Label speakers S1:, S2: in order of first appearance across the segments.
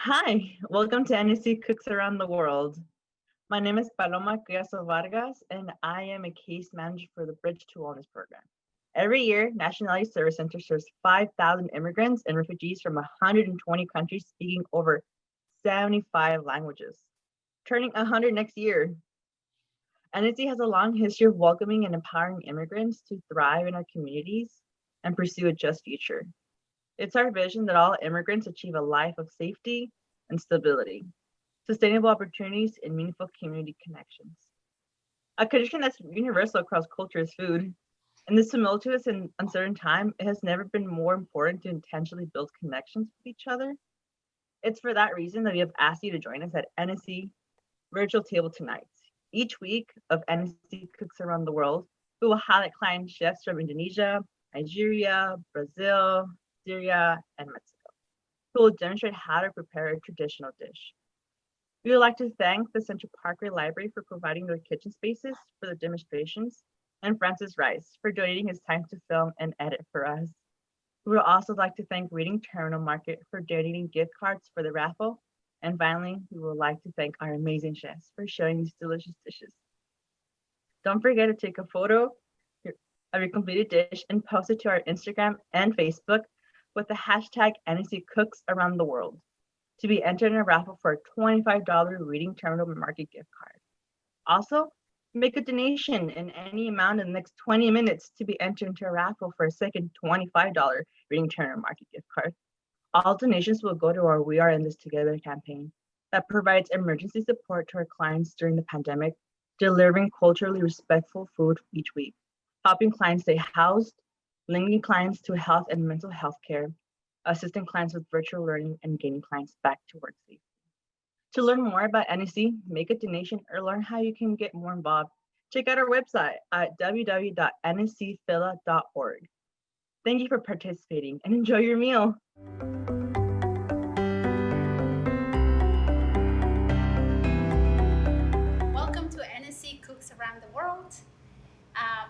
S1: Hi, welcome to NSC Cooks Around the World. My name is Paloma Cuyaso Vargas, and I am a case manager for the Bridge to Wellness program. Every year, Nationality Service Center serves 5,000 immigrants and refugees from 120 countries speaking over 75 languages, turning 100 next year. NSC has a long history of welcoming and empowering immigrants to thrive in our communities and pursue a just future. It's our vision that all immigrants achieve a life of safety and stability, sustainable opportunities, and meaningful community connections. A condition that's universal across culture is food. In this tumultuous and uncertain time, it has never been more important to intentionally build connections with each other. It's for that reason that we have asked you to join us at NSC Virtual Table tonight. Each week of NSC Cooks Around the World, we will highlight client chefs from Indonesia, Nigeria, Brazil, Syria, and Mexico, who will demonstrate how to prepare a traditional dish. We would like to thank the Central Parkway Library for providing their kitchen spaces for the demonstrations, and Francis Rice for donating his time to film and edit for us. We would also like to thank Reading Terminal Market for donating gift cards for the raffle. And finally, we would like to thank our amazing chefs for showing these delicious dishes. Don't forget to take a photo of your completed dish and post it to our Instagram and Facebook with the hashtag NSCCOOKSAROUNDTHEWORLD to be entered in a raffle for a $25 Reading Terminal Market gift card. Also, make a donation in any amount in the next 20 minutes to be entered into a raffle for a second $25 Reading Terminal Market gift card. All donations will go to our We Are in This Together campaign that provides emergency support to our clients during the pandemic, delivering culturally respectful food each week, helping clients stay housed, linking clients to health and mental health care, assisting clients with virtual learning, and getting clients back to work safely. To learn more about NSC, make a donation, or learn how you can get more involved, check out our website at www.nscphila.org. Thank you for participating and enjoy your meal.
S2: Welcome to NSC Cooks Around the World.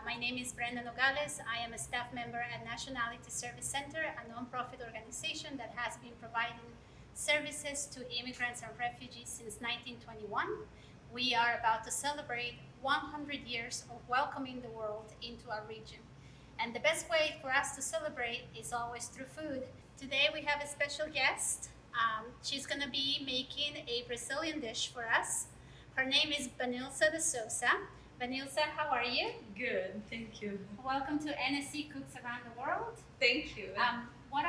S2: My name is Brenda Nogales. I am a staff member at Nationality Service Center, a nonprofit organization that has been providing services to immigrants and refugees since 1921. We are about to celebrate 100 years of welcoming the world into our region. And the best way for us to celebrate is always through food. Today we have a special guest. She's going to be making a Brazilian dish for us. Her name is Vanilza de Souza. Vanilza, how are you?
S3: Good, thank you.
S2: Welcome to NSC Cooks Around the World.
S3: Thank you.
S2: What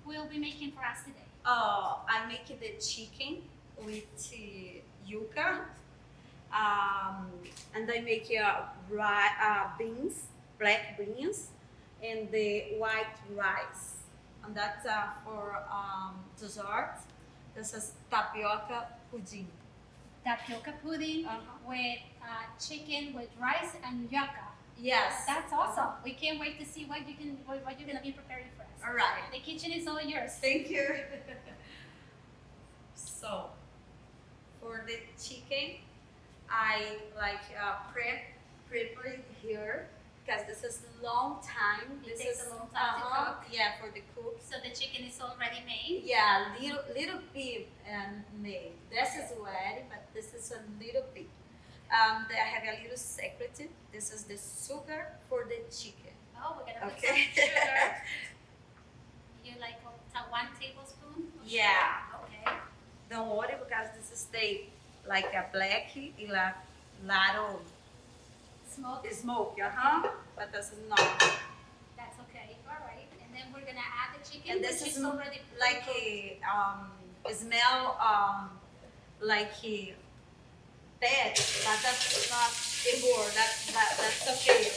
S2: will be making for us today?
S3: I make the chicken with yuca, and I make beans, black beans, and the white rice. And that's for dessert. This is tapioca pudding.
S2: Tapioca pudding with chicken with rice and yuca.
S3: Yes.
S2: That's awesome. We can't wait to see what you're going to be preparing for us.
S3: All right.
S2: The kitchen is all yours.
S3: Thank you. So, for the chicken, I prep it here because this is long time.
S2: It takes a long time to cook.
S3: Yeah, for the cook.
S2: So the chicken is already made?
S3: Yeah, little bit made. This is wet, but this is a little bit. I have a little secret. This is the sugar for the chicken.
S2: Oh, we're gonna put some sugar. You like 1 tablespoon?
S3: Yeah.
S2: Okay.
S3: Don't worry because this is like a black in a lot of smoke, but this is not.
S2: That's okay. All right. And then we're gonna add the chicken.
S3: And this is
S2: already
S3: like a smell like a bad, but that's not anymore. That's okay.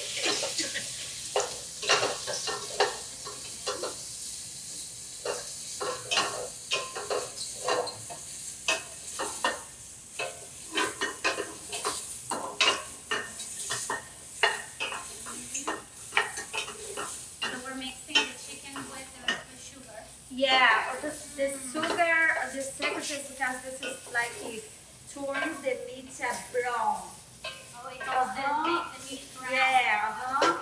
S3: Yeah, the sugar, the secretary, because this is like it turns the meat brown.
S2: Oh, it does make the meat brown.
S3: Yeah,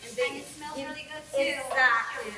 S2: And it smells really good too.
S3: Exactly.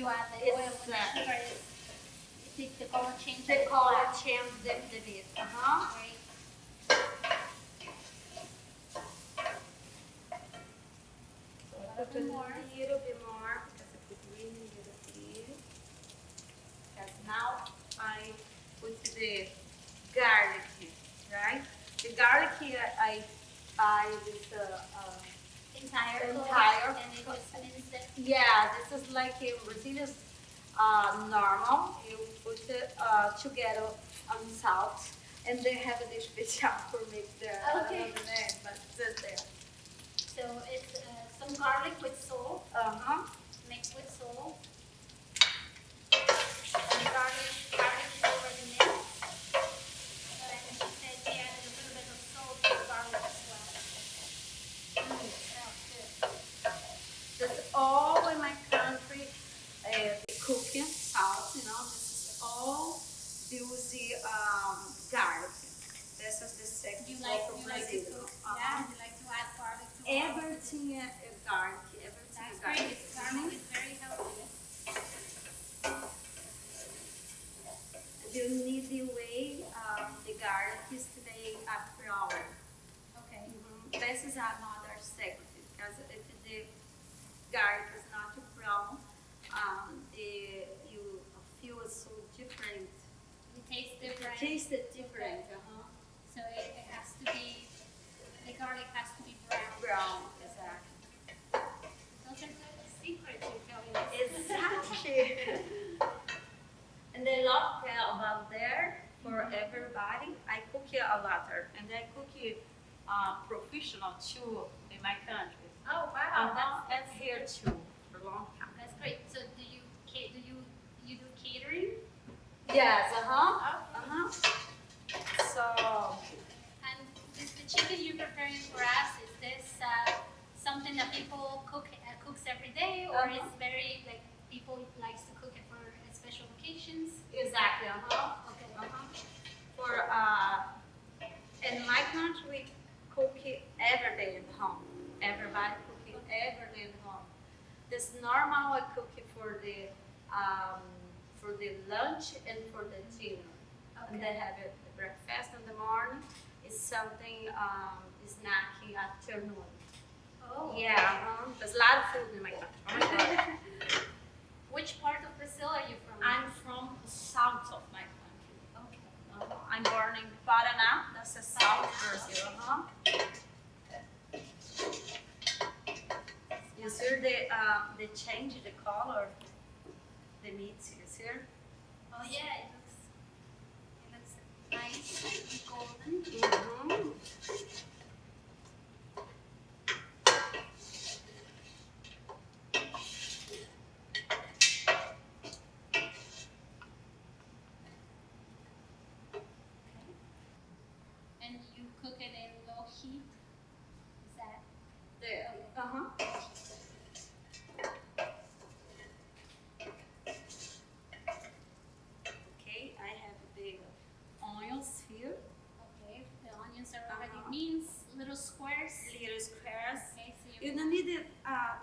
S2: you add the oil when the
S3: Exactly.
S2: sugar is, the color changes.
S3: The color change the bit.
S2: Great.
S3: So I put a little bit more because I put really little bit. Because now I put the garlic, right? The garlic I buy this
S2: Entire
S3: Entire
S2: and it just mince it.
S3: yeah, this is like in Brazil is normal. You put it together on salt, and they have a special for make there. I don't know the name, but it's there.
S2: So it's some garlic with salt, mixed with salt. And garlic is already mixed. And she said she added a little bit of salt to the garlic as well. Smells good.
S3: That's all in my country. The cooking salt, you know, this is all juicy garlic. This is the second
S2: You like
S3: for
S2: to
S3: Brazil.
S2: cook? Yeah, you like to add garlic to all.
S3: Everything is garlic. Everything
S2: That's
S3: is
S2: great.
S3: garlic.
S2: Garlic is very healthy.
S3: You need the way the garlic is today brown.
S2: Okay.
S3: This is another secret because if the garlic is not brown, you feel so different.
S2: It tastes different.
S3: Taste it different.
S2: So it has to be, the garlic has to be brown.
S3: Brown, exactly.
S2: Those are good secrets you're telling us.
S3: Exactly. And they love about there for everybody. I cook it a lot, and I cook it professional too in my country.
S2: Oh wow,
S3: And here too for a long time.
S2: that's great. So do you do catering?
S3: Yes,
S2: Oh.
S3: So
S2: And the chicken you're preparing for us, is this something that people cooks every day, or
S3: Uh-huh.
S2: it's very like people likes to cook it for special occasions?
S3: exactly,
S2: Okay.
S3: For in my country we cook it every day at home. Everybody cook it every day at home. This normal I cook it for the lunch and for the dinner. And they have it the breakfast in the morning. It's something snacking afternoon.
S2: Oh.
S3: Yeah, there's a lot of food in my country. Oh my God.
S2: Which part of Brazil are you from?
S3: I'm from south of my country.
S2: Okay.
S3: I'm born in Paraná, that's the south Brazil. You see they change the color, the meat. You see?
S2: Oh yeah, it looks nice and golden. And you cook it in low heat. Is that
S3: There. Okay, I have the onions here,
S2: okay? The onions are already minced, little squares.
S3: little squares.
S2: Okay, so
S3: You don't need it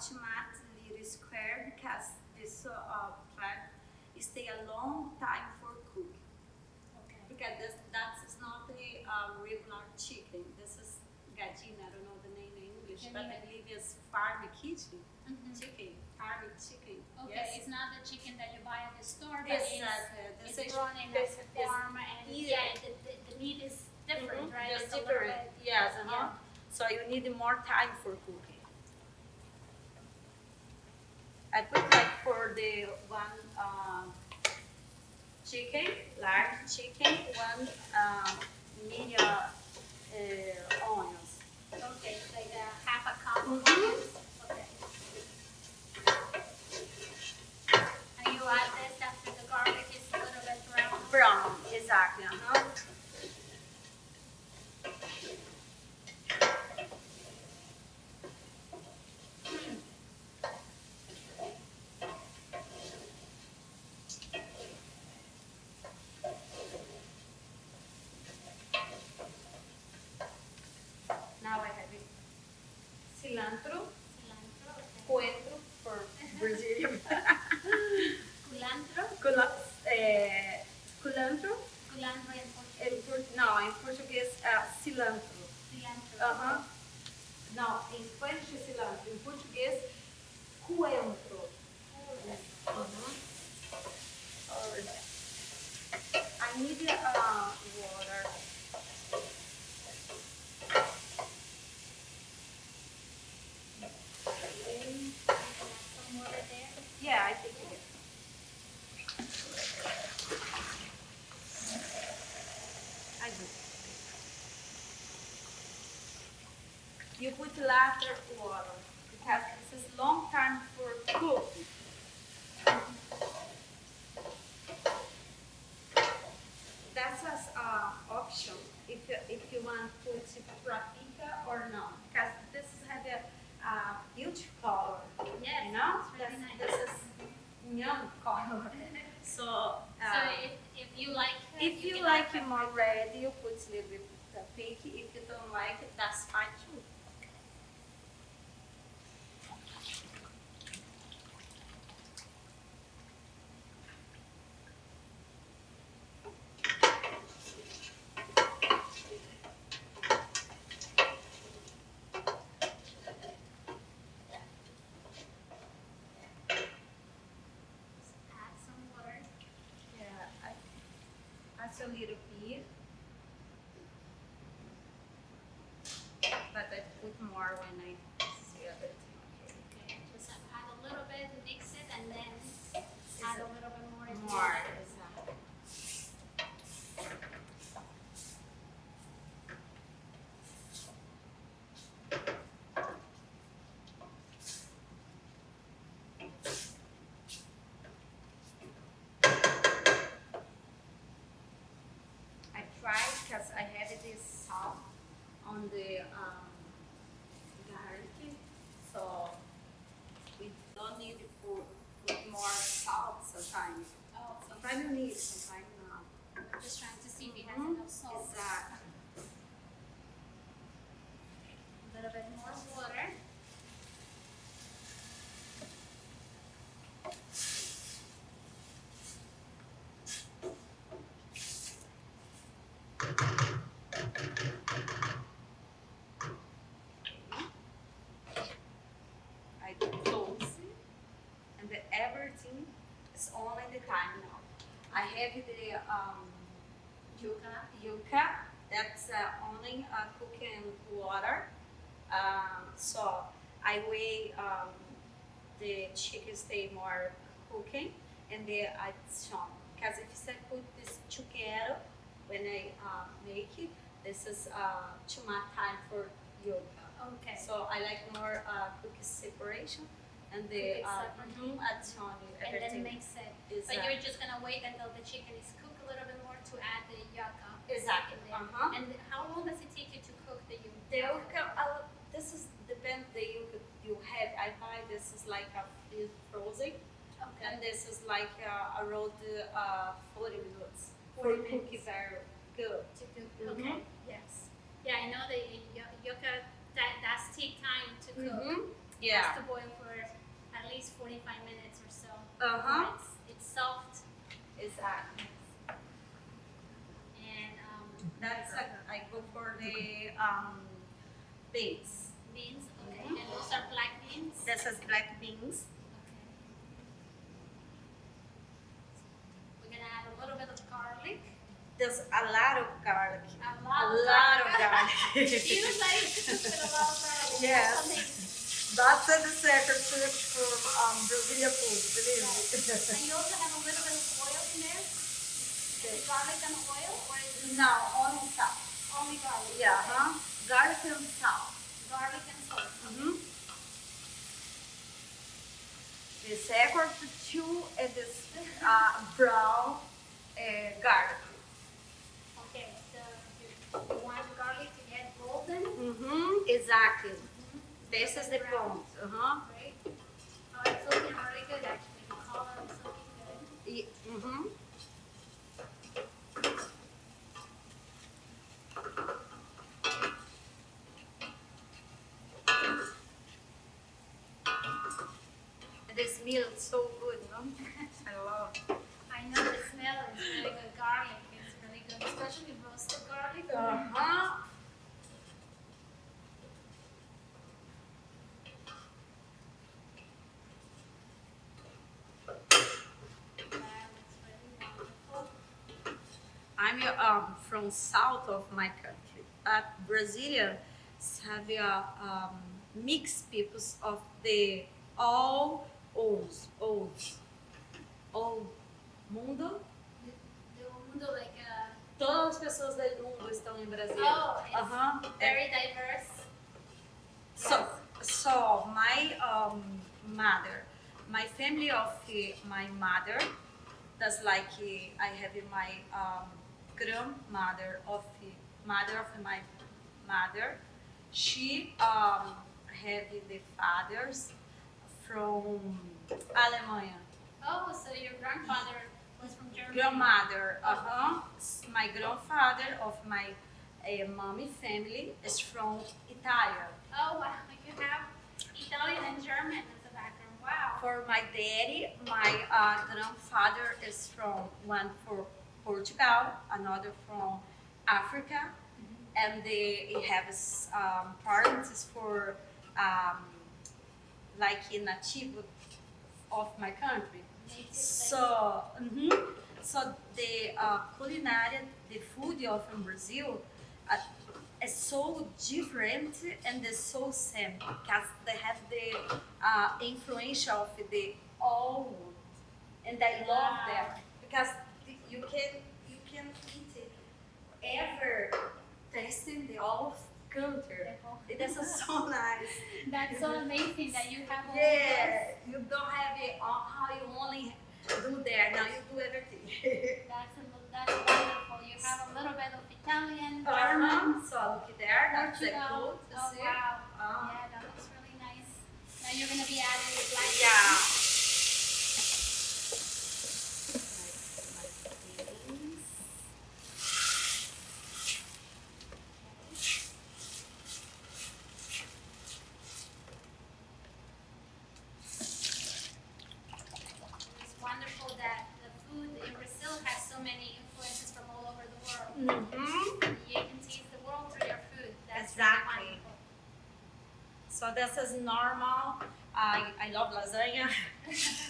S3: tomato little square because this plant stay a long time for cook.
S2: okay.
S3: Because that's not a regular chicken. This is gallina. I don't know the name in English, but I believe it's farm kitchen chicken. Farm chicken.
S2: Okay,
S3: Yes.
S2: it's not the chicken that you buy at the store, but
S3: Exactly.
S2: it's grown in
S3: this
S2: a
S3: is-
S2: farm, and
S3: yeah.
S2: the meat is different, right?
S3: Just
S2: It's a little
S3: different.
S2: bit-
S3: Yes.
S2: yeah.
S3: So you need more time for cooking. I put like for the one chicken, large chicken, one medium onions.
S2: Okay, like half a cup of
S3: Mhm.
S2: onions. Okay. And you add this after the garlic is a little bit brown.
S3: Brown, exactly. Now I have it. Cilantro,
S2: Cilantro. Okay.
S3: coentro for Brazilian. you put later water because this is long time for cooking. That's an option if you want to put paprika or not, because this is have a beautiful color.
S2: Yes,
S3: You know,
S2: it's really nice.
S3: this is neon color. So,
S2: So if you like it,
S3: if you
S2: can
S3: like
S2: add
S3: it more red, you put a little bit paprika. If you don't like it, that's fine too.
S2: add some water.
S3: Yeah, that's a little bit, but I put more when I see everything.
S2: Okay, just add a little bit, mix it, and then add a little bit more. if you
S3: More,
S2: like.
S3: exactly. I tried because I had this salt on the garlic, so we don't need to put more salt sometimes.
S2: Oh, okay.
S3: Sometimes you need, sometimes not.
S2: Just trying to see if it has
S3: Mhm.
S2: enough salt.
S3: Exactly.
S2: A little bit more water.
S3: I close it, and everything is only the time now. I have the yuca, that's only cooking water. So I wait the chicken stay more cooking, and then I chop. Because if I put this together when I make it, this is too much time for yuca.
S2: Okay.
S3: So I like more cookie separation, and
S2: Cook
S3: the
S2: it separately.
S3: addition
S2: And
S3: everything
S2: then mix it.
S3: is
S2: But you're just gonna wait until the chicken is cooked a little bit more to add the yucca.
S3: exactly.
S2: in there. And how long does it take you to cook the yucca?
S3: The yuca, this is depend the yuca you have. I buy this is like a frozen,
S2: Okay.
S3: and this is like around 40 minutes.
S2: 40
S3: for cookie
S2: minutes.
S3: very good.
S2: To cook.
S3: Mhm.
S2: Okay. Yes. Yeah, I know the yucca that does take time to cook. It has
S3: Yeah.
S2: to boil for at least 45 minutes or so.
S3: Uh-huh.
S2: It's soft
S3: Exactly.
S2: and
S3: That's I go for the beans.
S2: beans. Okay.
S3: Mhm.
S2: And those are black beans.
S3: This is black beans.
S2: Okay. We're gonna add a little bit of garlic.
S3: There's a lot of garlic.
S2: A lot
S3: of garlic.
S2: Feels like you cook with a lot of garlic.
S3: Yes.
S2: That's amazing.
S3: That's the secret trick from Brazilian food, believe me.
S2: And you also have a little bit of oil in there. Is it garlic and oil, or is it
S3: No, only salt.
S2: only garlic?
S3: Yeah,
S2: Okay.
S3: huh? Garlic and salt.
S2: Garlic and salt.
S3: Mm-hmm. The second two is this brown garlic.
S2: Okay, so you want the garlic to get golden,
S3: Mm-hmm. Exactly. This is the point. Uh-huh.
S2: right? Oh, it's looking really good actually. The color is looking good.
S3: Mm-hmm. The smell is so good, no? I love.
S2: I know the smell is really good. Garlic is really good, especially roasted garlic.
S3: Uh-huh.
S2: That looks really wonderful.
S3: I'm from south of my country. Brazilians have mixed peoples of the all mundo.
S2: The mundo like
S3: Todas as pessoas do mundo estão em Brasília.
S2: oh, it's
S3: Aham.
S2: very diverse.
S3: So my mother, my family of my mother, that's like I have my grandmother of mother of my mother. She have the fathers from Alemanha.
S2: Oh, so your grandfather was from Germany.
S3: Grandmother, my grandfather of my mommy family is from Italy.
S2: Oh, wow. You have Italian and German as a background. Wow.
S3: For my daddy, my grandfather is from one for Portugal, another from Africa, and they have parents for like a native of my country. So, so the culinary, the food of Brazil is so different and is so same because they have the influence of the old, and I love that because you can eat it ever tasting the old culture. It is so nice.
S2: That's so amazing that you have all
S3: Yeah, you don't have it on how you only do there. Now you do everything.
S2: That's wonderful. You have a little bit of Italian, German,
S3: So look there, that's the
S2: Portugal.
S3: food.
S2: Oh
S3: See?
S2: wow.
S3: Uh,
S2: Yeah, that looks really nice. Now you're gonna be adding the black.
S3: Yeah.
S2: It's wonderful that the food in Brazil has so many influences from all over the world.
S3: Mm-hmm.
S2: You can taste the world through your food. That's
S3: Exactly.
S2: really wonderful.
S3: So this is normal. I love lasagna.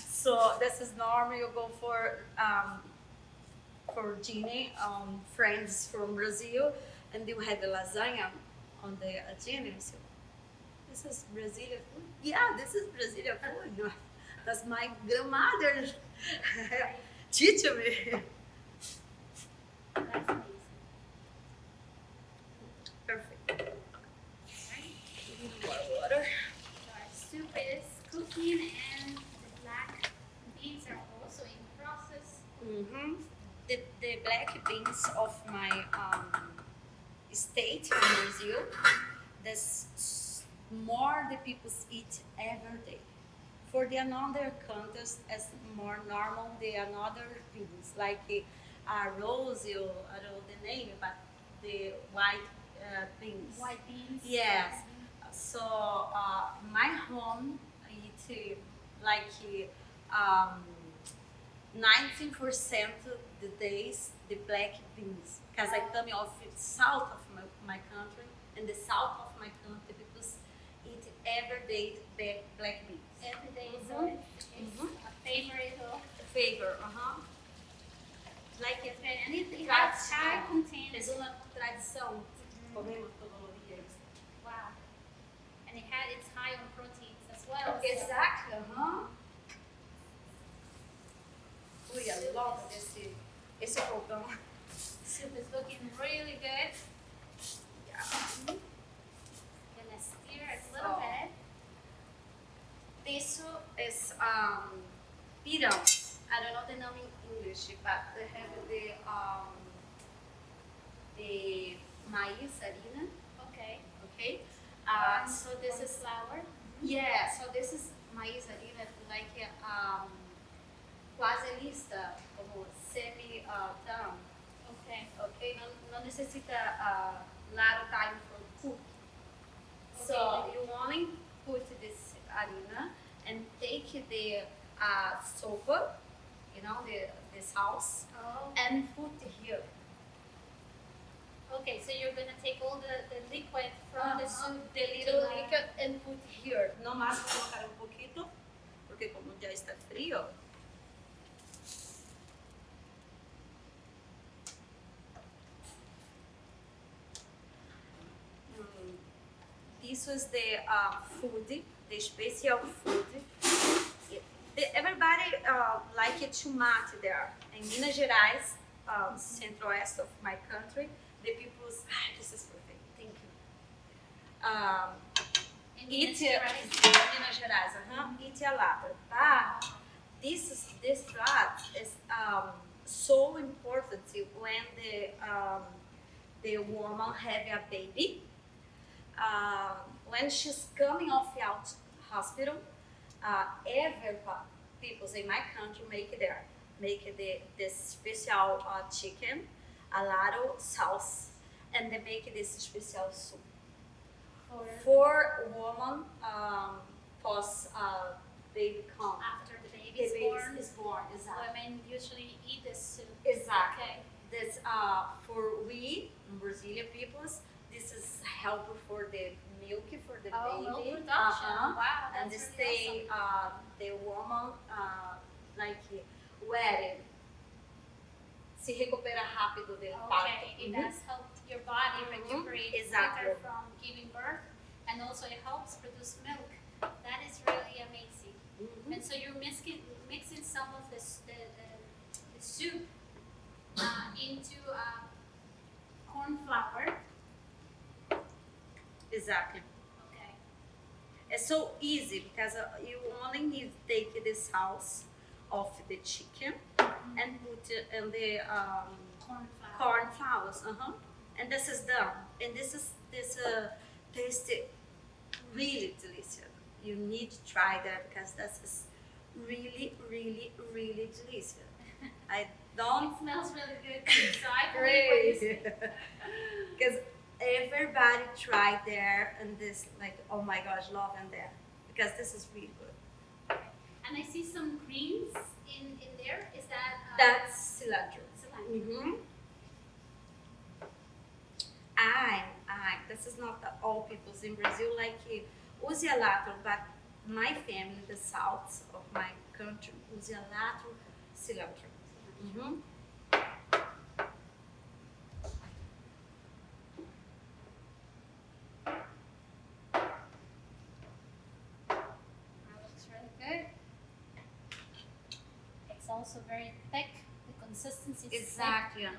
S3: So this is normal. You go for dinner, friends from Brazil, and you have the lasagna on the dinner. So this is Brazilian food. Yeah, this is Brazilian food. That's my grandmother teach me.
S2: That's amazing.
S3: Perfect.
S2: Right?
S3: More water.
S2: So our soup is cooking and the black beans are also in process.
S3: Mm-hmm. The black beans of my state in Brazil, more the people eat every day. For the another countries, as more normal, the another beans like rose, I don't know the name, but the white beans.
S2: White beans.
S3: Yes. So my home eat like 19% the days the black beans because I come off south of my country, and the south of my country people eat every day black beans.
S2: Every day, so
S3: Mhm.
S2: it's
S3: Mhm.
S2: a favorite of
S3: Favor, like
S2: it's very, and it has high content.
S3: é uma tradição. Comemos todos os dias.
S2: Wow. And it's high on proteins as well. so-
S3: Exactly. Ui, I love esse fogão.
S2: Soup is looking really good.
S3: Yeah.
S2: Gonna stir it a little
S3: So-
S2: bit.
S3: This is pirão. I don't know the name in English, but they have the maize harina.
S2: Okay.
S3: Okay. So this is
S2: flour.
S3: yeah. So this is maize harina like quase lista, como semi tão.
S2: Okay.
S3: Okay. Não necessita lot of time for cook. So
S2: Okay.
S3: you only put this harina and take the soap, you know, the sauce,
S2: Oh.
S3: and put here.
S2: Okay, so you're gonna take all the liquid from the soup,
S3: the little liquid, and put here. No más colocar un poquito, porque como ya está frío. This was the food, the special food. Everybody like tomate there. In Minas Gerais, centro-west of my country, the people, this is perfect, thank you.
S2: In
S3: Minas
S2: Gerais.
S3: Minas Gerais, Itialata, tá? This flat is so important when the woman have a baby. When she's coming off the hospital, every people in my country make this special chicken, a lot of sauce, and they make this special soup for woman post baby come.
S2: After the baby
S3: The
S2: is
S3: baby
S2: born,
S3: is born, exactly.
S2: women usually eat this soup.
S3: Exactly.
S2: Okay.
S3: This for we Brazilian peoples. This is helpful for the milk for the
S2: Oh,
S3: baby.
S2: milk production. Wow,
S3: And
S2: that's
S3: this
S2: really
S3: thing,
S2: awesome.
S3: the woman like wedding se recupera rápido do parto.
S2: Okay, it does help your body recuperate
S3: Exactly.
S2: quicker from giving birth, and also it helps produce milk. That is really amazing. And so you're mixing some of the soup into corn flour.
S3: Exactly.
S2: Okay.
S3: It's so easy because you only need to take the sauce of the chicken and put it in the corn flours. And this is done. And this taste really delicious. You need to try that because this is really, really, really delicious. I don't.
S2: It smells really good too, so I believe what you say.
S3: Because everybody tried there and this like, oh my gosh, love them there because this is really good.
S2: And I see some greens in there. Is that?
S3: That's cilantro.
S2: Cilantro.
S3: This is not all peoples in Brazil like use cilantro, but my family, the south of my country, use cilantro.
S2: That looks really good. It's also very thick. The consistency is
S3: Exactly.
S2: thick.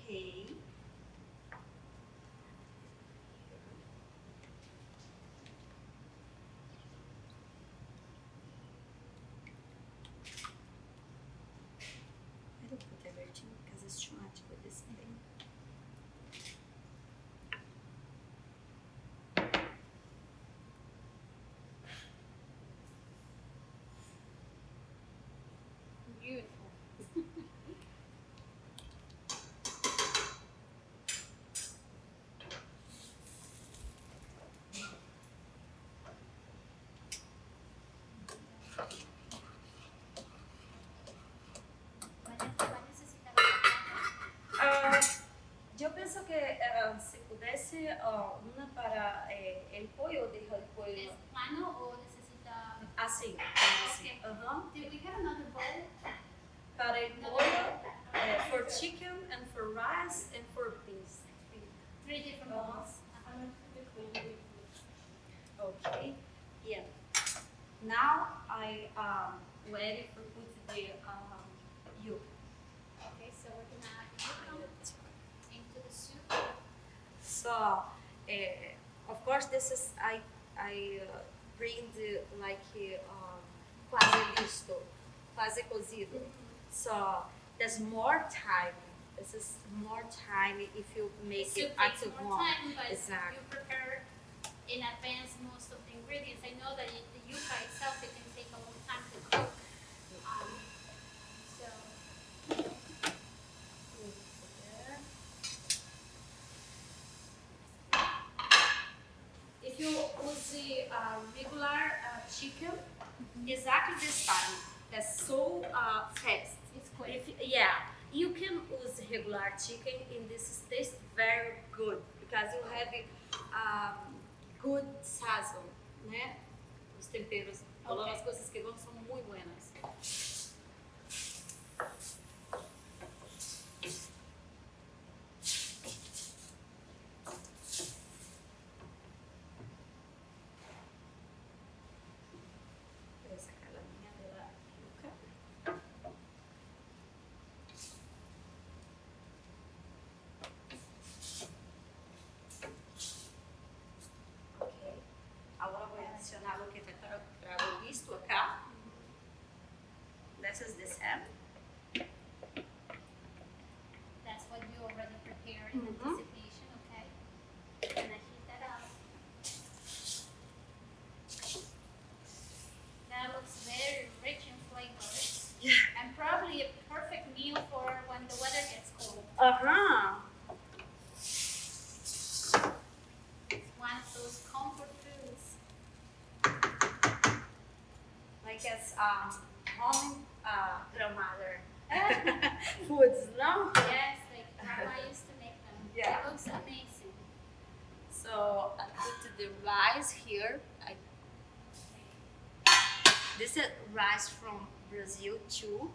S3: Okay. I don't put everything because it's too much for this thing.
S2: Beautiful. ¿Cuál necesita la
S3: Yo pienso que si pudiese una para el pollo, dijo el pollo.
S2: ¿Es plano o necesita?
S3: Así, así.
S2: Okay. Do we have another bowl?
S3: Para el pollo, for chicken and for rice and for beans.
S2: 3 different bowls.
S3: Okay. Yeah. Now I ready for put the yolk.
S2: Okay, so we're gonna add the yolk into the soup.
S3: So, of course, this is I bring the like quase listo, quase cozido. So there's more time. This is more time if you make
S2: The
S3: it
S2: soup takes
S3: at
S2: more
S3: home.
S2: time, but
S3: Exactly.
S2: you prepare in advance most of the ingredients. I know that the yuca itself, it can take a long time to cook. So if you use the regular chicken,
S3: Exactly this time. That's so fast.
S2: it's quick.
S3: You can use regular chicken and this is taste very good because you have good sazon, né? Os temperos,
S2: Okay.
S3: as coisas que vão são muito buenas. Essa calamina dela yuca. make as home grandmother foods, no?
S2: Yes, like Grandma used to make them.
S3: Yeah.
S2: It looks amazing.
S3: So I put the rice here. This is rice from Brazil too.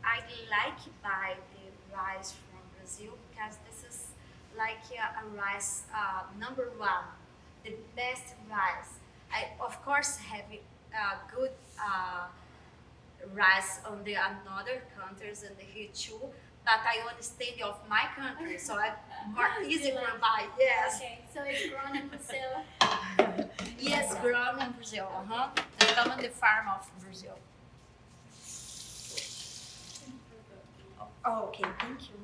S3: I like buy the rice from Brazil because this is like a rice number one, the best rice. I of course have good rice on the another countries and the here too, but I only stay of my country, so I more easy
S2: You
S3: for
S2: like-
S3: buy. Yes.
S2: Okay, so it's grown in Brazil.
S3: Yes, grown in Brazil. They come on the farm of Brazil. Oh, okay, thank you.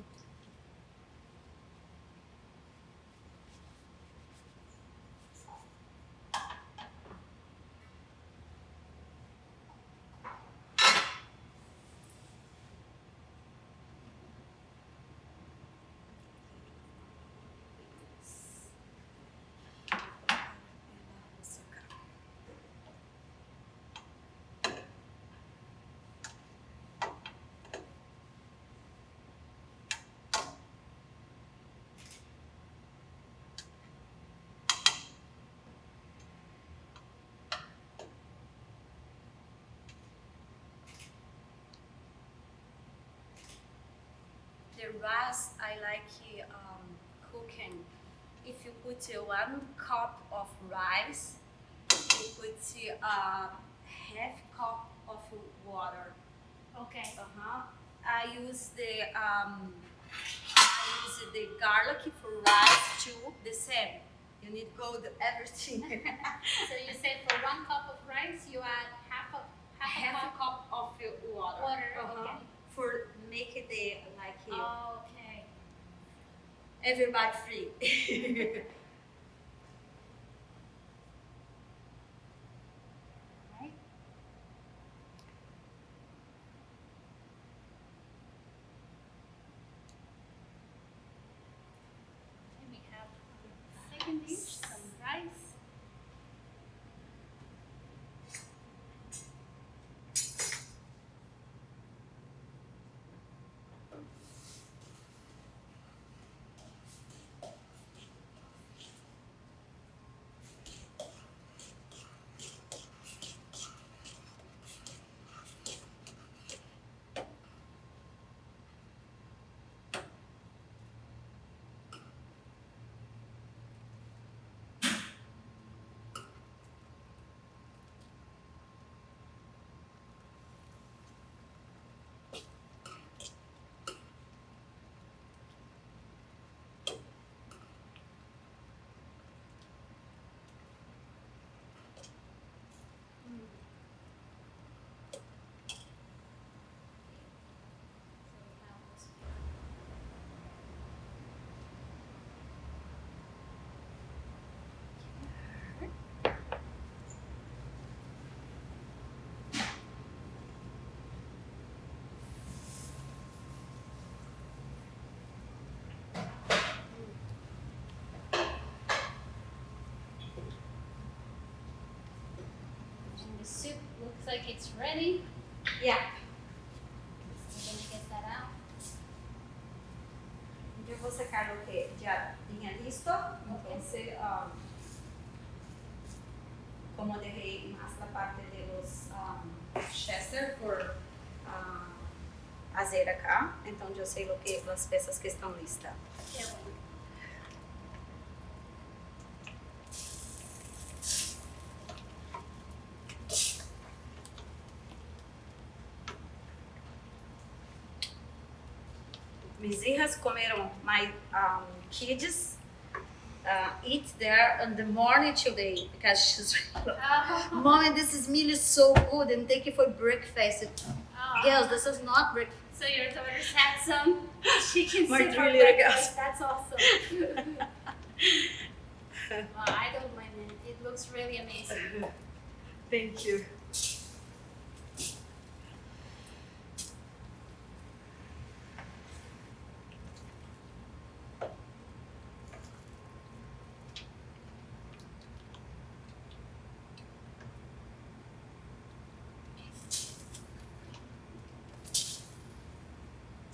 S3: The rice I like cooking. If you put 1 cup of rice, you put half cup of water.
S2: Okay.
S3: I use the garlic for rice too. The same. You need gold everything.
S2: So you said for 1 cup of rice, you add half a cup
S3: of water.
S2: water. Okay.
S3: For make it like
S2: Okay.
S3: everybody free.
S2: Right. And we have our second dish, some rice. And the soup looks like it's ready.
S3: Yeah.
S2: We're gonna get that out.
S3: Yo vou sacar o que ya tinha listo. Entonces, como dejé más la parte de los Chester por hacer acá, então eu sei o que as peças que estão listas.
S2: Qué bueno.
S3: Mis hijas comeram my kids eat there in the morning today because she's Mommy, this is really so good and thank you for breakfast.
S2: Oh.
S3: Girls, this is not breakfast.
S2: So your daughters had some chicken
S3: My
S2: soup for
S3: three little
S2: breakfast. That's awesome. I don't mind it. It looks really amazing.
S3: Thank you.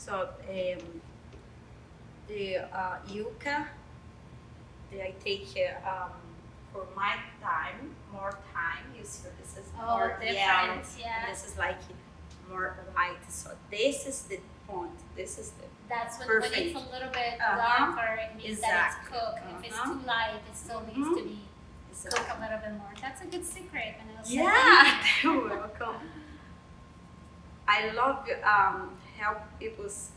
S3: of the yuca. I take for my time, more time. You see, this is more
S2: different,
S3: yellow.
S2: yeah.
S3: And this is like more white. So this is the point. This is the
S2: That's when
S3: perfect.
S2: it's a little bit
S3: Uh-huh.
S2: darker, it means that
S3: Exactly.
S2: it's cooked. If it's
S3: Uh-huh.
S2: too light, it still needs to be
S3: Exactly.
S2: cooked a little bit more. That's a good secret, Vanessa.
S3: Yeah, you're welcome. I love help people's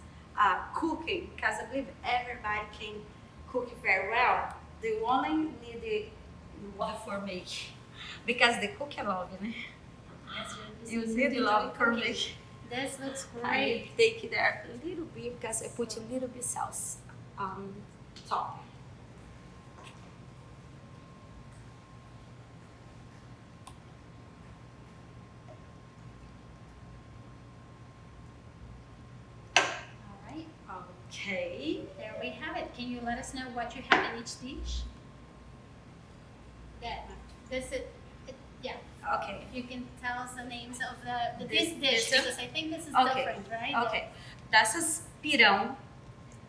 S3: cooking because I believe everybody can cook very well. They only need the water for make because they cook a lot, you know.
S2: Yes,
S3: You
S2: this
S3: need
S2: is
S3: a lot
S2: enjoy
S3: for
S2: cooking.
S3: make.
S2: This looks
S3: I
S2: great.
S3: take it there a little bit because I put a little bit sauce top.
S2: All right,
S3: Okay.
S2: there we have it. Can you let us know what you have in each dish? Yeah, this is, yeah.
S3: Okay.
S2: If you can tell us the names of this
S3: This
S2: dish,
S3: dish?
S2: because I think this is
S3: Okay.
S2: different, right?
S3: Okay. This is pirão.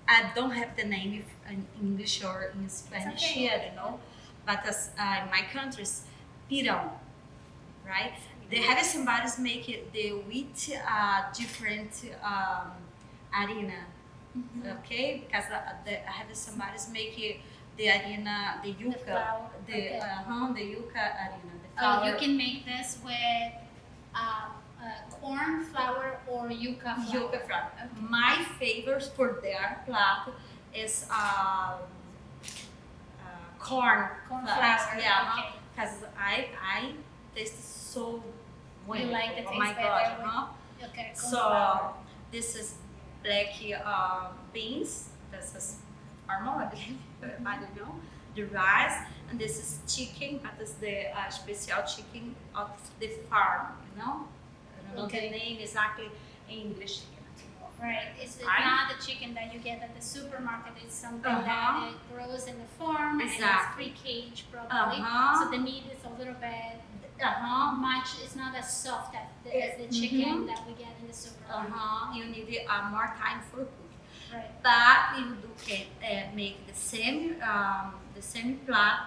S3: I don't have the name in English or in Spanish
S2: okay.
S3: here, I don't know. But as in my country's pirão, right? They have somebody make it the wheat different harina, okay? Because I have somebody make it the harina, the yuca,
S2: flour, okay.
S3: the yuca harina. The
S2: Oh,
S3: flour.
S2: you can make this with corn flour or yuca flour.
S3: Yuca flour. My favorite for their plat is corn
S2: flour,
S3: yeah,
S2: okay.
S3: because I taste it so well.
S2: You like the
S3: Oh
S2: taste
S3: my
S2: better
S3: God,
S2: with-
S3: huh?
S2: Okay, corn
S3: So
S2: flour.
S3: this is black beans. This is normal, I believe. I don't know. The rice, and this is chicken, but it's the special chicken of the farm. You know, I don't know
S2: Okay.
S3: the name exactly in English.
S2: Right, it's
S3: Right?
S2: not the chicken that you get at the supermarket. It's something
S3: Uh-huh.
S2: that it grows in the farm and it's
S3: Exactly.
S2: free-cage probably.
S3: Uh-huh.
S2: So the meat is a little bit
S3: Uh-huh.
S2: it's not as soft as the chicken that we get in the supermarket.
S3: Uh-huh. You need more time for cooking.
S2: Right.
S3: But you can make the same plat,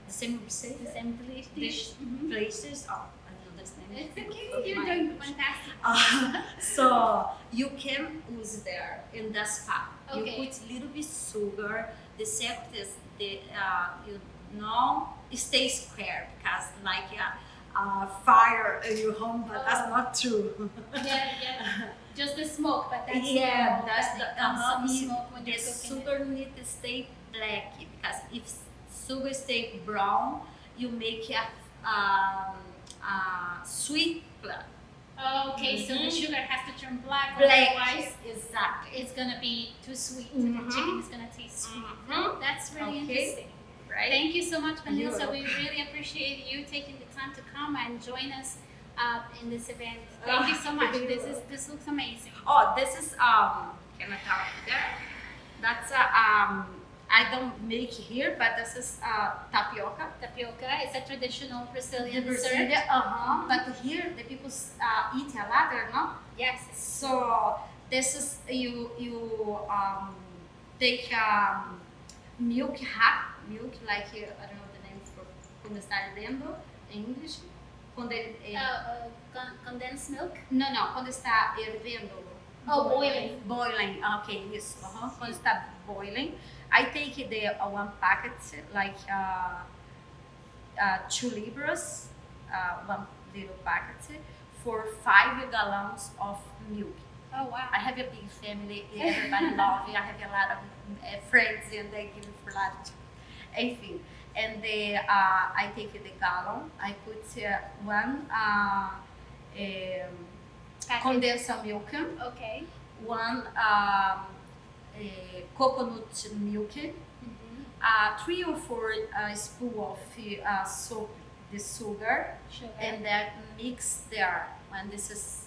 S3: the same recipe,
S2: The same dish. Mhm.
S3: places. Oh, I don't understand.
S2: It's okay, you're doing fantastic.
S3: So you can use there in the spot.
S2: Okay.
S3: You put a little bit sugar. The secret is you know it stays square because like fire in your home, but that's not true.
S2: Yeah. Just the smoke, but that's
S3: Yeah,
S2: normal,
S3: that's
S2: that
S3: the
S2: it comes some smoke when
S3: the
S2: you're cooking it.
S3: sugar need to stay black because if sugar stay brown, you make a sweet plat.
S2: Okay, so the sugar has to turn black,
S3: Black,
S2: otherwise
S3: exactly.
S2: it's gonna be too sweet.
S3: Mhm.
S2: The chicken is gonna taste sweet.
S3: Mhm.
S2: That's really
S3: Okay.
S2: interesting.
S3: Right?
S2: Thank you so much,
S3: You're
S2: Vanessa. We
S3: welcome.
S2: really appreciate you taking the time to come and join us in this event. Thank you so much.
S3: You're
S2: This looks amazing.
S3: Oh, this is can I tell you there? That's I don't make here, but this is tapioca.
S2: Tapioca is a traditional Brazilian
S3: The
S2: dessert.
S3: Brazilian, but here the people eat a lot, no?
S2: Yes.
S3: So this is you take milk like I don't know the name for quando está ardendo em English. Quando
S2: Condensed milk.
S3: não, quando está hervendo.
S2: Oh, boiling.
S3: Boiling, okay, isso. Quando está boiling, I take the one packet like 2 libras, one little packet for 5 gallons of milk.
S2: Oh wow.
S3: I have a big family, everybody loves me. I have a lot of friends and they give me for lunch. Enfim, and I take the gallon, I put one condensed milk,
S2: Okay.
S3: one coconut milk, 3 or 4 spoons of soap, the sugar,
S2: Sugar.
S3: and then mix there. When this is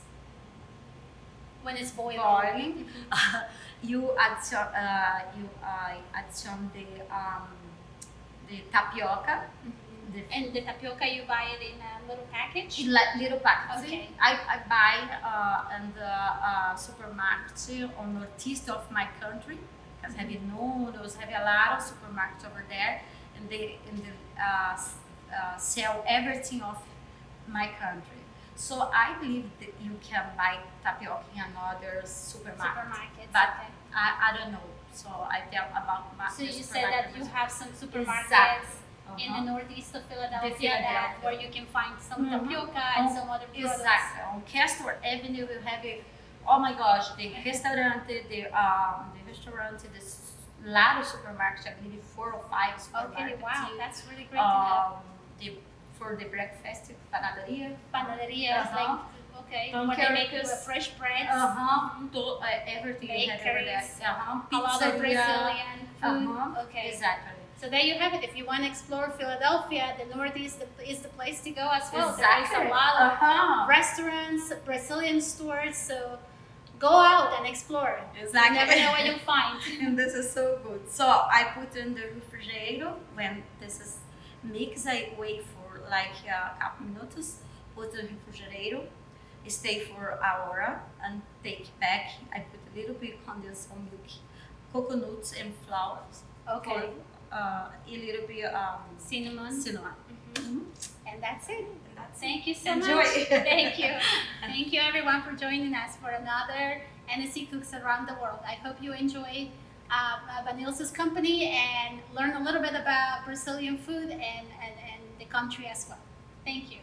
S2: When it's boiling.
S3: boiling, you add some the tapioca,
S2: And the tapioca, you buy it in a little package?
S3: Little packets.
S2: Okay.
S3: I buy in the supermarket on northeast of my country, because have noodles, have a lot of supermarkets over there, and they sell everything of my country. So I believe that you can buy tapioca in another supermarket. But
S2: okay.
S3: I don't know. So I tell about my
S2: So you said that you have some supermarkets
S3: Exactly.
S2: in the northeast of Philadelphia,
S3: Philadelphia.
S2: where you can find some tapioca and some other products.
S3: Exactly. On Castor Avenue, we have oh my gosh, the restaurant, the lot of supermarkets. I believe 4 or 5 supermarkets.
S2: Okay, wow, that's really great to know.
S3: For the breakfast, panaderia.
S2: Panaderia is like, okay, where they make a fresh bread.
S3: Everything you have over there.
S2: Bakeries, a lot of Brazilian food. Okay.
S3: Exactly.
S2: So there you have it. If you want to explore Philadelphia, the Northeast is the place to go as well.
S3: Exactly.
S2: There is a lot of restaurants, Brazilian stores, so go out and explore.
S3: Exactly.
S2: You never know what you'll find.
S3: And this is so good. So I put in the refrigerator. When this is mixed, I wait for like a couple minutes, put in the refrigerator, stay for an hour, and take back. I put a little bit condensed milk, coconuts and flowers.
S2: Okay.
S3: A little bit
S2: Cinnamon. And that's it.
S3: That's
S2: Thank you so
S3: Enjoy.
S2: much. Thank you. Thank you everyone for joining us for another NSC Cooks Around the World. I hope you enjoyed Vanilsa's company and learn a little bit about Brazilian food and the country as well. Thank you.